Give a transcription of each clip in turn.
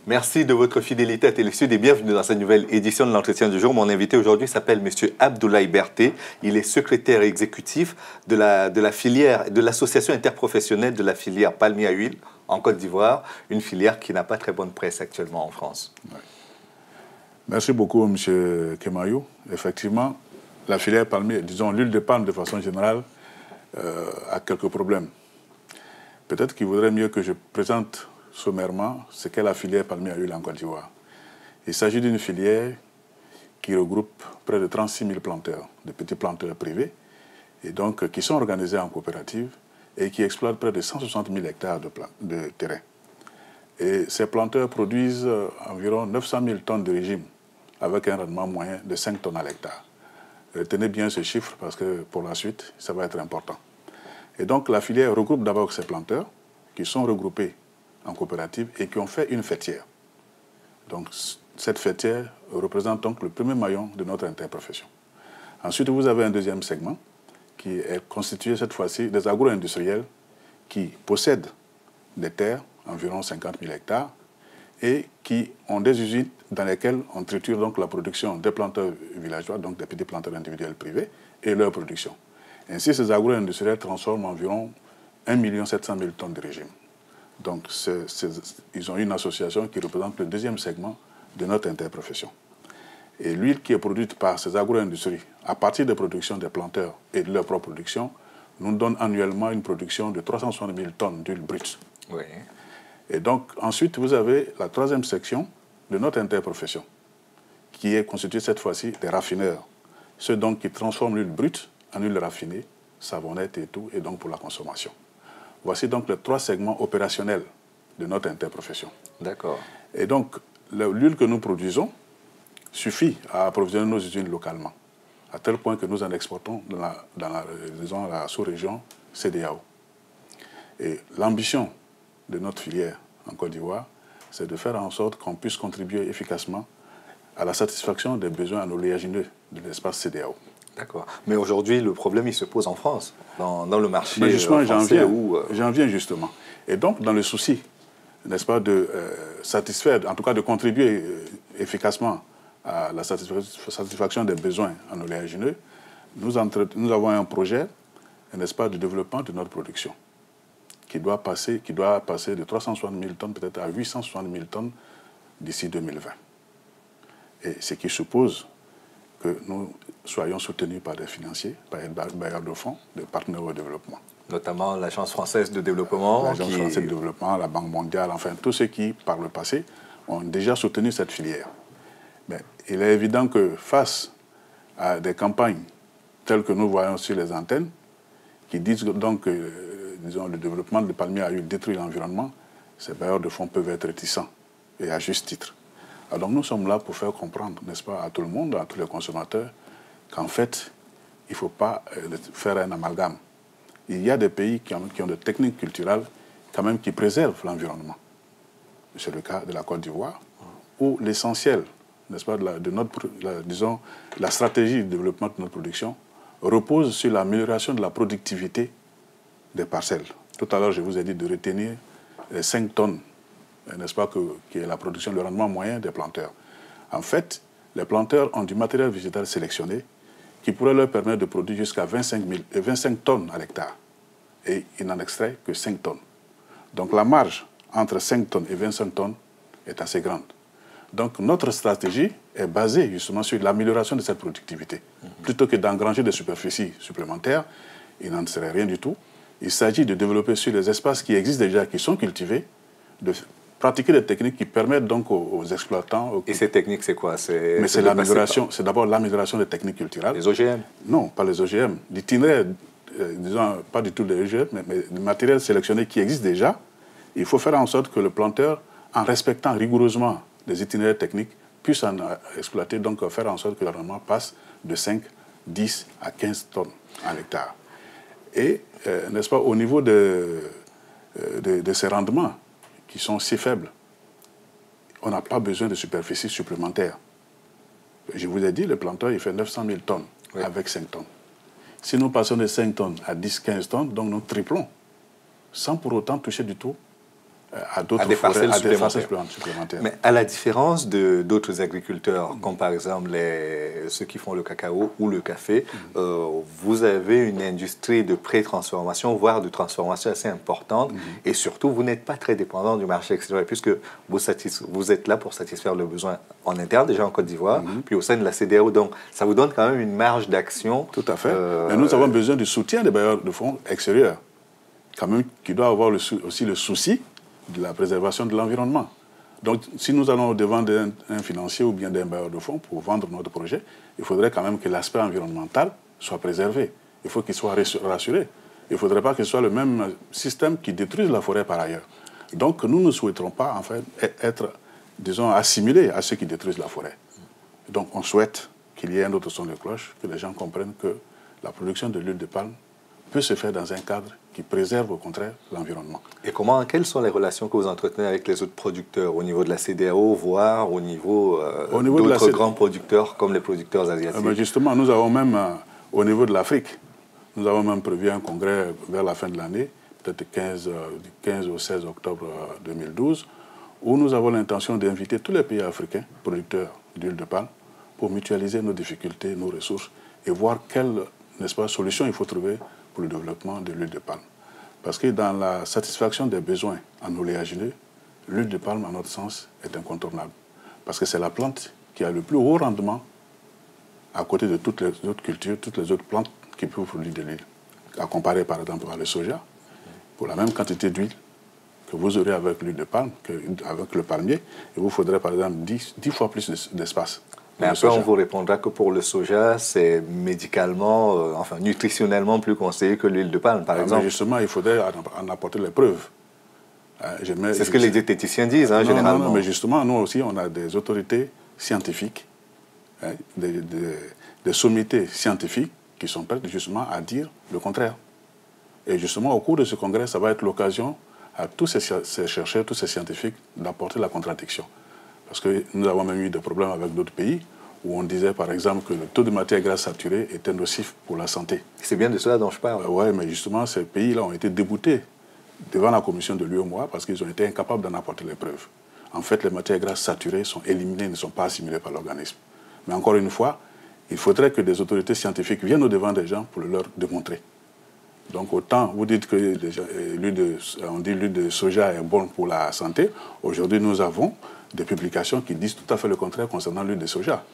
Merci de votre fidélité à Télésud et bienvenue dans cette nouvelle édition de l'entretien du jour. Mon invité aujourd'hui s'appelle M. Abdoulaye Berté. Il est secrétaire exécutif de la filière, de l'association interprofessionnelle de la filière palmier à huile en Côte d'Ivoire, une filière qui n'a pas très bonne presse actuellement en France. Ouais. Merci beaucoup, M. Kemayou. Effectivement, la filière palmier, disons l'huile de palme de façon générale, a quelques problèmes. Peut-être qu'il vaudrait mieux que je présente sommairement ce qu'est la filière palmier à huile en Côte d'Ivoire. Il s'agit d'une filière qui regroupe près de 36 000 planteurs, de petits planteurs privés, et donc qui sont organisés en coopérative et qui exploitent près de 160 000 hectares de terrain. Et ces planteurs produisent environ 900 000 tonnes de régime, avec un rendement moyen de 5 tonnes à l'hectare. Retenez bien ce chiffre parce que pour la suite, ça va être important. Et donc la filière regroupe d'abord ces planteurs qui sont regroupés en coopérative et qui ont fait une fêtière. Donc cette fêtière représente donc le premier maillon de notre interprofession. Ensuite, vous avez un deuxième segment qui est constitué cette fois-ci des agro-industriels qui possèdent des terres, environ 50 000 hectares, et qui ont des usines dans lesquelles on triture donc la production des planteurs villageois, donc des petits planteurs individuels privés, et leur production. Ainsi, ces agro-industriels transforment environ 1 700 000 tonnes de régime. Donc, ils ont une association qui représente le deuxième segment de notre interprofession. Et l'huile qui est produite par ces agro-industries, à partir des productions des planteurs et de leur propre production, nous donne annuellement une production de 360 000 tonnes d'huile brute. Oui. Et donc, ensuite, vous avez la troisième section de notre interprofession, qui est constituée cette fois-ci des raffineurs. Ceux donc qui transforment l'huile brute en huile raffinée, savonnette et tout, et donc pour la consommation. Voici donc les trois segments opérationnels de notre interprofession. D'accord. Et donc, l'huile que nous produisons suffit à approvisionner nos usines localement, à tel point que nous en exportons dans la sous-région CEDEAO. Et l'ambition de notre filière en Côte d'Ivoire, c'est de faire en sorte qu'on puisse contribuer efficacement à la satisfaction des besoins en oléagineux de l'espace CEDEAO. D'accord. Mais aujourd'hui, le problème, il se pose en France, dans le marché français. J'en viens justement. Et donc, dans le souci, n'est-ce pas, de satisfaire, en tout cas de contribuer efficacement à la satisfaction des besoins en oléagineux, nous avons un projet, n'est-ce pas, de développement de notre production, qui doit passer de 360 000 tonnes peut-être à 860 000 tonnes d'ici 2020. Et ce qui suppose que nous soyons soutenus par des financiers, par des bailleurs de fonds, des partenaires au développement. Notamment l'Agence française de développement. L'Agence française de développement, la Banque mondiale, enfin tous ceux qui, par le passé, ont déjà soutenu cette filière. Mais il est évident que face à des campagnes telles que nous voyons sur les antennes, qui disent donc que disons, le développement de palmiers à huile détruit l'environnement, ces bailleurs de fonds peuvent être réticents, et à juste titre. Alors nous sommes là pour faire comprendre, n'est-ce pas, à tout le monde, à tous les consommateurs, qu'en fait, il ne faut pas faire un amalgame. Il y a des pays qui ont des techniques culturelles quand même qui préservent l'environnement. C'est le cas de la Côte d'Ivoire, où l'essentiel, n'est-ce pas, disons, la stratégie de développement de notre production repose sur l'amélioration de la productivité des parcelles. Tout à l'heure, je vous ai dit de retenir les 5 tonnes, n'est-ce pas, qui est la production, le rendement moyen des planteurs. En fait, les planteurs ont du matériel végétal sélectionné qui pourrait leur permettre de produire jusqu'à 25 tonnes à l'hectare. Et ils n'en extraient que 5 tonnes. Donc la marge entre 5 tonnes et 25 tonnes est assez grande. Donc notre stratégie est basée justement sur l'amélioration de cette productivité. Plutôt que d'engranger des superficies supplémentaires, il n'en serait rien du tout. Il s'agit de développer sur les espaces qui existent déjà, qui sont cultivés, de pratiquer des techniques qui permettent donc aux exploitants... Et ces techniques, c'est quoi? Mais c'est l'amélioration, c'est d'abord l'amélioration des techniques culturelles. Les OGM? Non, pas les OGM. L'itinéraire, disons, pas du tout les OGM, mais le matériel sélectionné qui existe déjà, il faut faire en sorte que le planteur, en respectant rigoureusement les itinéraires techniques, puisse en exploiter, donc faire en sorte que le rendement passe de 5, 10 à 15 tonnes à l'hectare. Et, n'est-ce pas, au niveau de ces rendements, qui sont si faibles, on n'a pas besoin de superficie supplémentaire. Je vous ai dit, le planteur, il fait 900 000 tonnes avec 5 tonnes. Si nous passons de 5 tonnes à 10-15 tonnes, donc nous triplons, sans pour autant toucher du tout à d'autres forêts, à des parcelles supplémentaires. Mais à la différence d'autres agriculteurs, comme par exemple ceux qui font le cacao ou le café, vous avez une industrie de pré-transformation, voire de transformation assez importante, et surtout, vous n'êtes pas très dépendant du marché extérieur, puisque vous êtes là pour satisfaire le besoin en interne, déjà en Côte d'Ivoire, puis au sein de la CEDEAO. Donc, ça vous donne quand même une marge d'action. Tout à fait. Mais nous avons besoin du soutien des bailleurs de fonds extérieurs, quand même, qui doivent avoir aussi le souci de la préservation de l'environnement. Donc, si nous allons devant un financier ou bien d'un bailleur de fonds pour vendre notre projet, il faudrait quand même que l'aspect environnemental soit préservé. Il faut qu'il soit rassuré. Il ne faudrait pas que ce soit le même système qui détruise la forêt par ailleurs. Donc, nous ne souhaiterons pas, en fait, être, disons, assimilés à ceux qui détruisent la forêt. Donc, on souhaite qu'il y ait un autre son de cloche, que les gens comprennent que la production de l'huile de palme peut se faire dans un cadre qui préserve au contraire l'environnement. Et quelles sont les relations que vous entretenez avec les autres producteurs au niveau de la CEDEAO, voire au niveau d'autres grands producteurs comme les producteurs asiatiques? Mais justement, nous avons même, au niveau de l'Afrique, nous avons même prévu un congrès vers la fin de l'année, peut-être du 15 au 16 octobre 2012, où nous avons l'intention d'inviter tous les pays africains producteurs d'huile de palme pour mutualiser nos difficultés, nos ressources et voir quelle, n'est-ce pas, solution il faut trouver pour le développement de l'huile de palme. Parce que dans la satisfaction des besoins en oléagineux, l'huile de palme, à notre sens, est incontournable. Parce que c'est la plante qui a le plus haut rendement à côté de toutes les autres cultures, toutes les autres plantes qui peuvent produire de l'huile. À comparer par exemple à le soja, pour la même quantité d'huile que vous aurez avec l'huile de palme, qu'avec le palmier, il vous faudrait par exemple 10 fois plus d'espace. Mais après, on vous répondra que pour le soja, c'est médicalement, enfin nutritionnellement plus conseillé que l'huile de palme, par exemple. Mais justement, il faudrait en apporter les preuves. C'est ce que les diététiciens disent, généralement. Non, mais justement, nous aussi, on a des autorités scientifiques, des sommités scientifiques qui sont prêtes justement à dire le contraire. Et justement, au cours de ce congrès, ça va être l'occasion à tous ces chercheurs, tous ces scientifiques, d'apporter la contradiction. Parce que nous avons même eu des problèmes avec d'autres pays où on disait par exemple que le taux de matière grasse saturée était nocif pour la santé. C'est bien de cela dont je parle. Oui, mais justement, ces pays-là ont été déboutés devant la commission de l'UEMOA parce qu'ils ont été incapables d'en apporter les preuves. En fait, les matières grasses saturées sont éliminées, ne sont pas assimilées par l'organisme. Mais encore une fois, il faudrait que des autorités scientifiques viennent au-devant des gens pour le leur démontrer. Donc autant, vous dites que l'huile de soja est bonne pour la santé. Aujourd'hui, nous avons des publications qui disent tout à fait le contraire concernant l'huile de soja.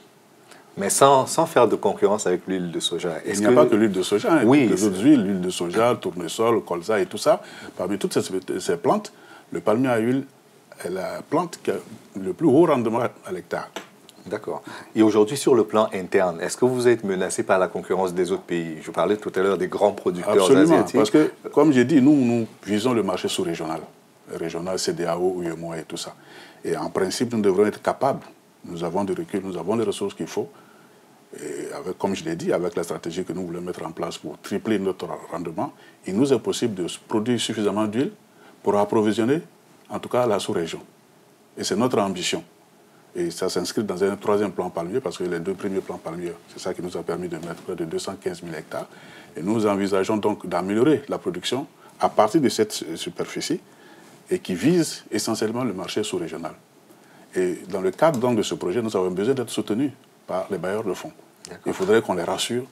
Mais sans faire de concurrence avec l'huile de soja. Il n'y a pas que l'huile de soja, oui, les autres huiles, l'huile de soja, tournesol, colza et tout ça. Parmi toutes ces plantes, le palmier à huile est la plante qui a le plus haut rendement à l'hectare. D'accord. Et aujourd'hui, sur le plan interne, est-ce que vous êtes menacé par la concurrence des autres pays? Je parlais tout à l'heure des grands producteurs asiatiques. Parce que, comme j'ai dit, nous visons le marché sous-régional. Régional, CEDEAO, UEMOA et tout ça. Et en principe, nous devrons être capables. Nous avons du recul, nous avons les ressources qu'il faut. Et comme je l'ai dit, avec la stratégie que nous voulons mettre en place pour tripler notre rendement, il nous est possible de produire suffisamment d'huile pour approvisionner, en tout cas, la sous-région. Et c'est notre ambition. Et ça s'inscrit dans un troisième plan palmier, parce que les deux premiers plans palmiers, c'est ça qui nous a permis de mettre près de 215 000 hectares. Et nous envisageons donc d'améliorer la production à partir de cette superficie et qui vise essentiellement le marché sous-régional. Et dans le cadre donc de ce projet, nous avons besoin d'être soutenus par les bailleurs de fonds. Il faudrait qu'on les rassure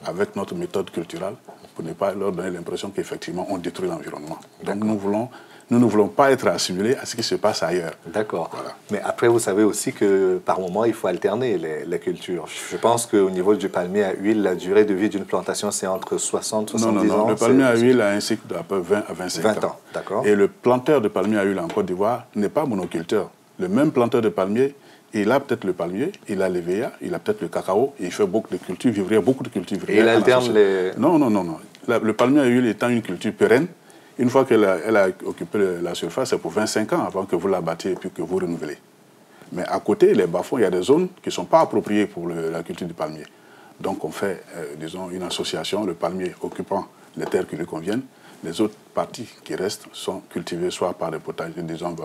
avec notre méthode culturelle pour ne pas leur donner l'impression qu'effectivement on détruit l'environnement. Donc nous ne voulons pas être assimilés à ce qui se passe ailleurs. D'accord. Voilà. Mais après, vous savez aussi que par moment, il faut alterner les cultures. Je pense qu'au niveau du palmier à huile, la durée de vie d'une plantation, c'est entre 60 et 70 ans. Le palmier à huile a un cycle d'à peu 20 à 25 ans. D'accord. Et le planteur de palmier à huile en Côte d'Ivoire n'est pas monoculteur. Le même planteur de palmier, il a peut-être le palmier, il a l'EVA, il a peut-être le cacao, et il fait beaucoup de cultures vivrières, Et il alterne les... Non. Le palmier à huile étant une culture pérenne, une fois qu'elle a occupé la surface, c'est pour 25 ans avant que vous la battiez et puis que vous renouvelez. Mais à côté, les bas-fonds, il y a des zones qui ne sont pas appropriées pour la culture du palmier. Donc on fait, disons, une association, le palmier occupant les terres qui lui conviennent. Les autres parties qui restent sont cultivées soit par des potagers, disons,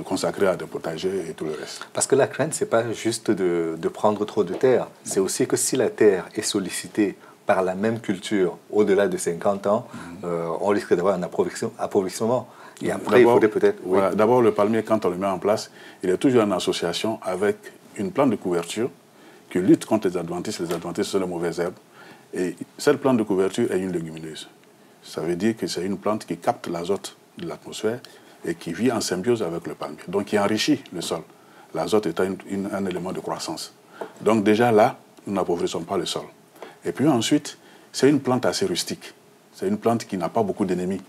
consacrés à des potagers et tout le reste. Parce que la crainte, ce n'est pas juste de prendre trop de terre. C'est aussi que si la terre est sollicitée par la même culture au-delà de 50 ans, on risque d'avoir un appauvrissement. Et après, il faudrait peut-être... Oui. Voilà, d'abord, le palmier, quand on le met en place, il est toujours en association avec une plante de couverture qui lutte contre les adventices. Les adventices sont les mauvaises herbes. Et cette plante de couverture est une légumineuse. Ça veut dire que c'est une plante qui capte l'azote de l'atmosphère et qui vit en symbiose avec le palmier. Donc, qui enrichit le sol. L'azote étant un élément de croissance. Donc, déjà là, nous n'appauvrissons pas le sol. Et puis ensuite, c'est une plante assez rustique. C'est une plante qui n'a pas beaucoup d'ennemis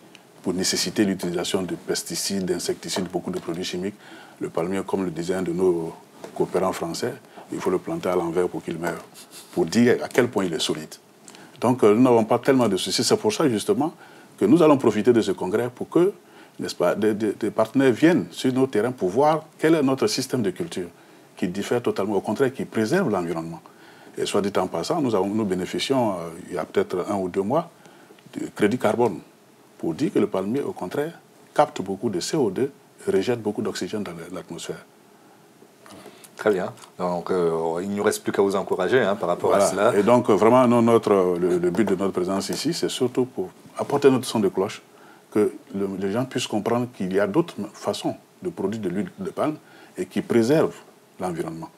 pour nécessiter l'utilisation de pesticides, d'insecticides, beaucoup de produits chimiques. Le palmier, comme le disait un de nos coopérants français, il faut le planter à l'envers pour qu'il meure, pour dire à quel point il est solide. Donc, nous n'avons pas tellement de soucis. C'est pour ça, justement, que nous allons profiter de ce congrès pour que, n'est-ce pas, des partenaires viennent sur nos terrains pour voir quel est notre système de culture qui diffère totalement, au contraire, qui préserve l'environnement. Et soit dit en passant, nous bénéficions, il y a peut-être 1 ou 2 mois, du crédit carbone, pour dire que le palmier, au contraire, capte beaucoup de CO2 et rejette beaucoup d'oxygène dans l'atmosphère. Très bien. Donc, il ne nous reste plus qu'à vous encourager par rapport à cela. Et donc, vraiment, le but de notre présence ici, c'est surtout pour apporter notre son de cloche, que les gens puissent comprendre qu'il y a d'autres façons de produire de l'huile de palme et qui préservent l'environnement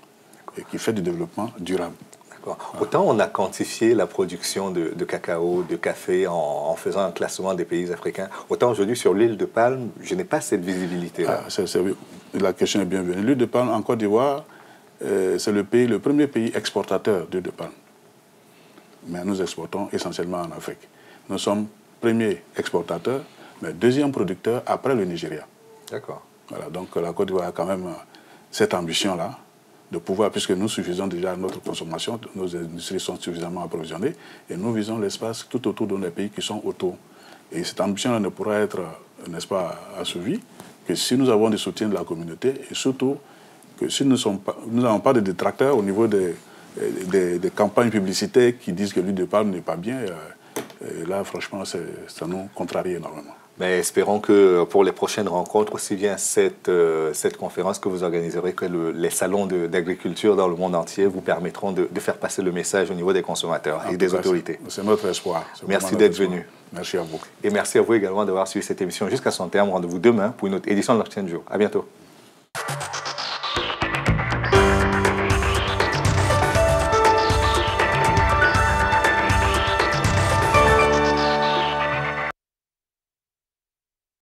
et qui fait du développement durable. Voilà. Autant on a quantifié la production de cacao, de café en faisant un classement des pays africains, autant aujourd'hui sur l'huile de palme, je n'ai pas cette visibilité-là. La question est bienvenue. L'huile de palme en Côte d'Ivoire, c'est le premier pays exportateur d'huile de palme. Mais nous exportons essentiellement en Afrique. Nous sommes premier exportateur, mais deuxième producteur après le Nigeria. D'accord. Voilà, donc la Côte d'Ivoire a quand même cette ambition-là, de pouvoir, puisque nous suffisons déjà à notre consommation, nos industries sont suffisamment approvisionnées, et nous visons l'espace tout autour de nos pays qui sont autour. Et cette ambition ne pourra être, n'est-ce pas, assouvie que si nous avons du soutien de la communauté, et surtout que si nous n'avons pas de détracteurs au niveau des campagnes publicitaires qui disent que l'huile de palme n'est pas bien, et là, franchement, ça nous contrarie énormément. Mais espérons que pour les prochaines rencontres, aussi bien cette conférence que vous organiserez que les salons d'agriculture dans le monde entier vous permettront de faire passer le message au niveau des consommateurs et des autorités. C'est notre espoir. Merci d'être venu. Merci à vous. Et merci à vous également d'avoir suivi cette émission jusqu'à son terme. Rendez-vous demain pour une autre édition de l'Entretien du jour. À bientôt.